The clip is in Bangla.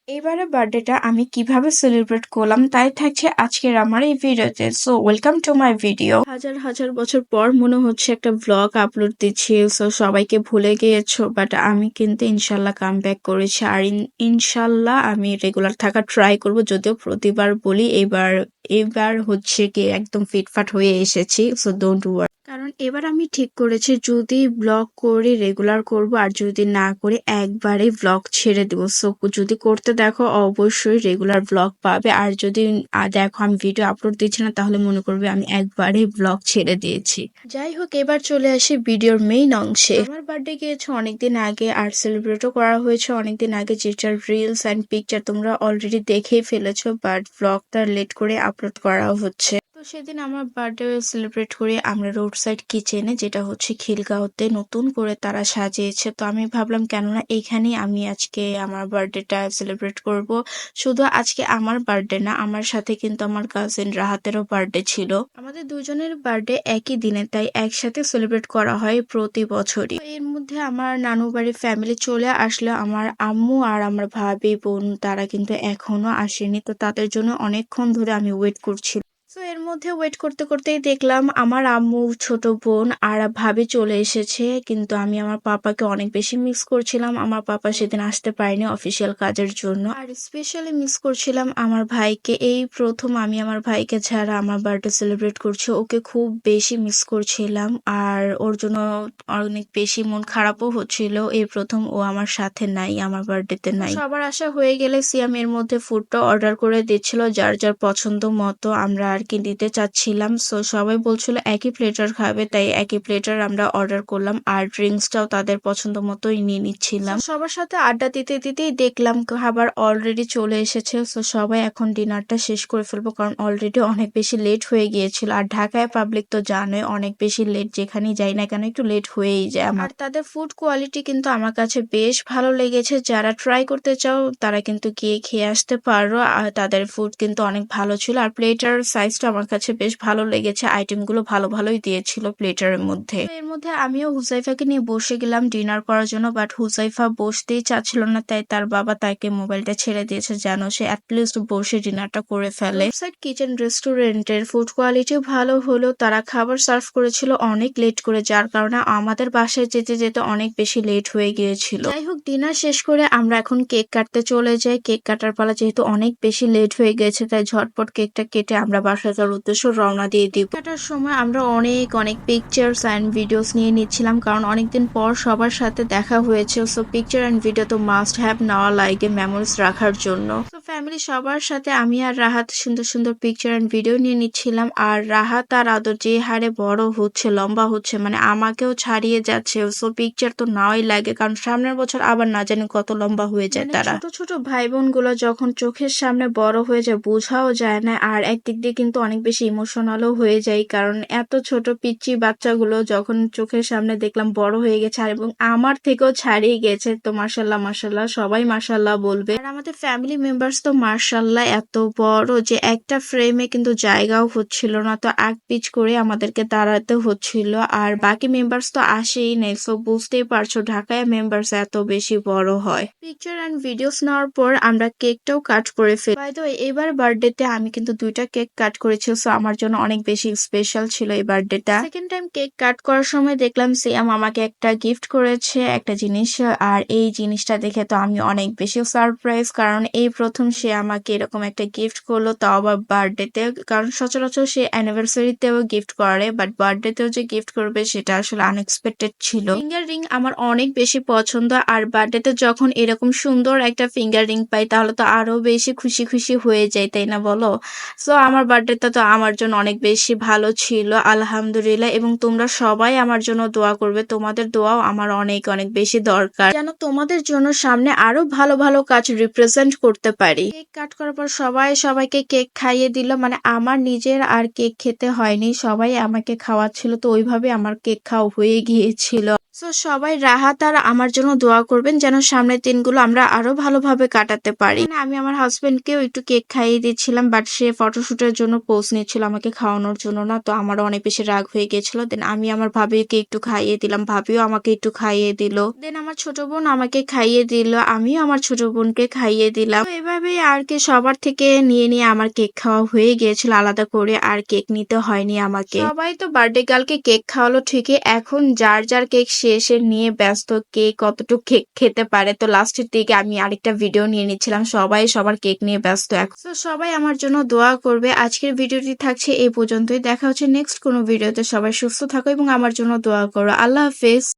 এবারে বার্থডেটা আমি কিভাবে সেলিব্রেট করলাম তাই থাকছে আজকের আমার এই ভিডিওতে। So welcome to my video. হাজার হাজার বছর পর মনে হচ্ছে একটা ব্লগ আপলোড দিচ্ছি। সো সবাইকে ভুলে গিয়েছো, বাট আমি কিন্তু ইনশাল্লাহ কাম ব্যাক করেছি। আর ইনশাল্লাহ আমি রেগুলার থাকা ট্রাই করব, যদিও প্রতিবার বলি এবার এবার হচ্ছে কি একদম ফিটফাট হয়ে এসেছি। সো ডোন্ট ওয়ারি, কারণ এবার আমি ঠিক করেছি যদি ব্লগ করি রেগুলার করব, আর যদি না করি একবারে ব্লগ ছেড়ে দেবো। সো যদি করতে দেখো অবশ্যই রেগুলার ব্লগ পাবে, আর যদি দেখো আমি ভিডিও আপলোড দিচ্ছি না তাহলে মনে করবে আমি একবারে ব্লগ ছেড়ে দিয়েছি। যাই হোক, এবার চলে আসি ভিডিওর মেইন অংশে। আমার বার্থডে গিয়েছে অনেকদিন আগে, আর সেলিব্রেটও করা হয়েছে অনেকদিন আগে, যেটার রিলস অ্যান্ড পিকচার তোমরা অলরেডি দেখেই ফেলেছো, বাট ব্লগটা লেট করে আপলোড করা হচ্ছে। তো সেদিন আমার বার্থডে সেলিব্রেট করে আমরা রোড সাইড কিচেনে, যেটা হচ্ছে খিলগাঁওতে নতুন করে তারা সাজিয়েছে, তো আমি ভাবলাম কেননা এইখানেই আমি আজকে আমার বার্থডেটা সেলিব্রেট করব। শুধু আজকে আমার বার্থডে না, আমার সাথে কিন্তু আমার কাজিন রাহাতেরও বার্থডে ছিল। আমাদের দুজনের বার্থডে একই দিনে, তাই একসাথে সেলিব্রেট করা হয় প্রতি বছরই। তো এর মধ্যে আমার নানু বাড়ির ফ্যামিলি চলে আসলো, আমার আম্মু আর আমার ভাবি বোন তারা কিন্তু এখনো আসেনি, তো তাদের জন্য অনেকক্ষণ ধরে আমি ওয়েট করছি। তো এর মধ্যে ওয়েট করতে করতেই দেখলাম আমার আম্মু, ছোট বোন আর ভাবি চলে এসেছে, কিন্তু আমি আমার পাপাকে অনেক বেশি মিস করছিলাম। আমার পাপা সেদিন আসতে পারেনি অফিসিয়াল কাজের জন্য, আর স্পেশালি মিস করছিলাম আমার ভাইকে। এই প্রথম আমি আমার ভাইকে ছাড়া আমার বার্থডে সেলিব্রেট করছি, ওকে খুব বেশি মিস করছিলাম, আর ওর জন্য অনেক বেশি মন খারাপও হচ্ছিল। এই প্রথম ও আমার সাথে নাই, আমার বার্থডেতে নাই। সবার আশা হয়ে গেলে সিয়াম এর মধ্যে ফুডটা অর্ডার করে দিচ্ছিল যার যার পছন্দ মতো, আমরা আর কি দিতে চাচ্ছিলাম। সো সবাই বলছিল একই প্লেটার খাবে, তাই একই প্লেটার আমরা অর্ডার করলাম, আর ড্রিঙ্কসটাও তাদের পছন্দ মতোই নিয়ে নিচ্ছিলাম। সবার সাথে আড্ডা দিতে দিতেই দেখলাম খাবার অলরেডি চলে এসেছে। সো সবাই এখন ডিনারটা শেষ করে ফেলবো, কারণ অলরেডি অনেক বেশি লেট হয়ে গিয়েছিল, আর ঢাকায় পাবলিক তো জানোই অনেক বেশি লেট, যেখানেই যাই না কেন একটু লেট হয়েই যায় আমার। আর তাদের ফুড কোয়ালিটি কিন্তু আমার কাছে বেশ ভালো লেগেছে, যারা ট্রাই করতে চাও তারা কিন্তু গিয়ে খেয়ে আসতে পারো, আর তাদের ফুড কিন্তু অনেক ভালো ছিল, আর প্লেটার সাইজটা আমার কাছে বেশ ভালো লেগেছে, আইটেমগুলো ভালো ভালোই দিয়েছিল প্লেটারের মধ্যে। এর মধ্যে আমিও হুজাইফাকে নিয়ে বসে গেলাম ডিনার করার জন্য, বাট হুজাইফা বসতেই চাচ্ছিল না, তাই তার বাবা তাকে মোবাইলটা ছেড়ে দিয়েছে যেন সে অ্যাটলিস্ট বসে ডিনারটা করে ফেলে। সাইড কিচেন রেস্টুরেন্টের ফুড কোয়ালিটি ভালো হলেও তারা খাবার সার্ভ করেছিল অনেক লেট করে, যার কারণে আমাদের বাসায় যেতে যেতে অনেক বেশি লেট হয়ে গিয়েছিল। যাই হোক, ডিনার শেষ করে আমরা এখন কেক কাটতে চলে যাই। কেক কাটার পালা যেহেতু অনেক বেশি লেট হয়ে গেছে, তাই ঝটপট কেকটা কেটে আমরা বাসায় যাওয়ার উদ্দেশ্য রওনা দিয়ে দিই। কাটার সময় আমরা অনেক অনেক পিকচার্স অ্যান্ড ভিডিওস নিয়ে নিচ্ছিলাম, কারণ অনেকদিন পর সবার সাথে দেখা হয়েছে। সো পিকচার অ্যান্ড ভিডিও তো মাস্ট হ্যাভ নেওয়া লাগে মেমোরিজ রাখার জন্য। তো ফ্যামিলি সবার সাথে আমি আর রাহাত সুন্দর সুন্দর পিকচার অ্যান্ড ভিডিও নিয়ে নিচ্ছিলাম, আর রাহাত আর আদর যে হারে বড় হচ্ছে, লম্বা হচ্ছে, মানে আমাকেও ছাড়িয়ে যাচ্ছে। সো পিকচার তো নেওয়াই লাগে, কারণ সামনের বছর আবার না জানি কত লম্বা হয়ে যায় তারা। ছোট ছোট ভাই বোন গুলো যখন চোখের সামনে বড় হয়ে যায় বোঝাও যায় না, আর একদিক দিয়ে কিন্তু অনেক বেশি ইমোশনালও হয়ে যায়, কারণ এত ছোট পিচ্চি বাচ্চাগুলো যখন চোখের সামনে দেখলাম বড় হয়ে গেছে, আর এবং আমার থেকেও ছাড়িয়ে গেছে। তো মাশাল্লাহ মাশাল্লাহ, সবাই মাশাল্লাহ বলবে। আর আমাদের ফ্যামিলি মেম্বার্স তো মাশাল্লাহ এত বড় যে একটা ফ্রেমে কিন্তু জায়গাও হচ্ছিল না, তো আগ পিচ করে আমাদেরকে দাঁড়াতে হচ্ছিল, আর বাকি মেম্বার্স তো আসেই নেই। সো বুঝতেই পারছো ঢাকায় মেম্বার্স এত বেশি বড় হয়। পিকচার অ্যান্ড ভিডিওস নেওয়ার পর আমরা কেকটাও কাট করে ফেলি। বাই দ্য ওয়ে, এবার বার্থডেতে আমি কিন্তু 2টা কেক কাট করেছি, সো আমার জন্য অনেক বেশি স্পেশাল ছিল এই বার্থডেটা। সেকেন্ড টাইম কেক কাট করার সময় দেখলাম সিয়াম আমাকে একটা গিফট করেছে, একটা জিনিস, আর এই জিনিসটা দেখে তো আমি অনেক বেশি সারপ্রাইজ, কারণ এই প্রথম সে আমাকে এরকম একটা গিফট করলো, তাও আবার বার্থডেতে। কারণ সচরাচর সে অ্যানিভার্সারিতেও গিফট করে, বাট বার্থডেতেও যে গিফট করবে সেটা আসলে আনএক্সপেক্টেড ছিল। ফিঙ্গার রিং আমার অনেক বেশি পছন্দ, আর বার্থডেতে যখন এরকম সুন্দর একটা ফিঙ্গার রিং পাই তাহলে তো আরো বেশি খুশি খুশি হয়ে যায়, তাই না বলো? সো আমার বার্থডেটা তো আমার জন্য অনেক বেশি ভালো ছিল আলহামদুলিল্লাহ, এবং তোমরা সবাই আমার জন্য দোয়া করবে, তোমাদের দোয়াও আমার অনেক অনেক বেশি দরকার, যেন তোমাদের জন্য সামনে আরো ভালো ভালো কাজ রিপ্রেজেন্ট করতে পারি। কেক কাট করার পর সবাই সবাইকে কেক খাইয়ে দিল, মানে আমার নিজের আর কেক খেতে হয়নি, সবাই আমাকে খাওয়াচ্ছিল, তো ওইভাবে আমার কেক খাওয়া হয়ে গিয়েছিল। সো সবাই রাহাত আর আমার জন্য দোয়া করবেন যেন সামনের দিনগুলো আমরা আরো ভালোভাবে কাটাতে পারি। মানে আমি আমার হাজবেন্ডকেও একটু কেক খাইয়ে দিচ্ছিলাম, বাট সে ফটোশুটের জন্য পোজ নিচ্ছিল, আমাকে খাওয়ানোর জন্য না। তো আমারও অনেক বেশি রাগ হয়ে গেছিল। দেন আমি আমার ভাবিকে একটু খাইয়ে দিলাম, ভাবিও আমাকে একটু খাইয়ে দিল। দেন আমার ছোট বোন আমাকে খাইয়ে দিল, আমিও আমার ছোট বোনকে খাইয়ে দিলাম। তো এভাবেই আর কি সবার থেকে নিয়ে নিয়ে আমার কেক খাওয়া হয়ে গিয়েছিল, আলাদা করে আর কেক নিতে হয়নি আমাকে। সবাই তো বার্থডে গার্লকে কেক খাওয়ালো ঠিকই, এখন যার যার কেক শেষে নিয়ে ব্যস্ত, কে কতটুকু কেক খেতে পারে। তো লাস্টের দিকে আমি আরেকটা ভিডিও নিয়ে নিচ্ছিলাম, সবাই সবার কেক নিয়ে ব্যস্ত এখন। তো সবাই আমার জন্য দোয়া করবে। আজকের ভিডিওটি থাকছে এই পর্যন্তই, দেখা হচ্ছে নেক্সট কোনো ভিডিওতে। সবাই সুস্থ থাকো এবং আমার জন্য দোয়া করো। আল্লাহ হাফেজ।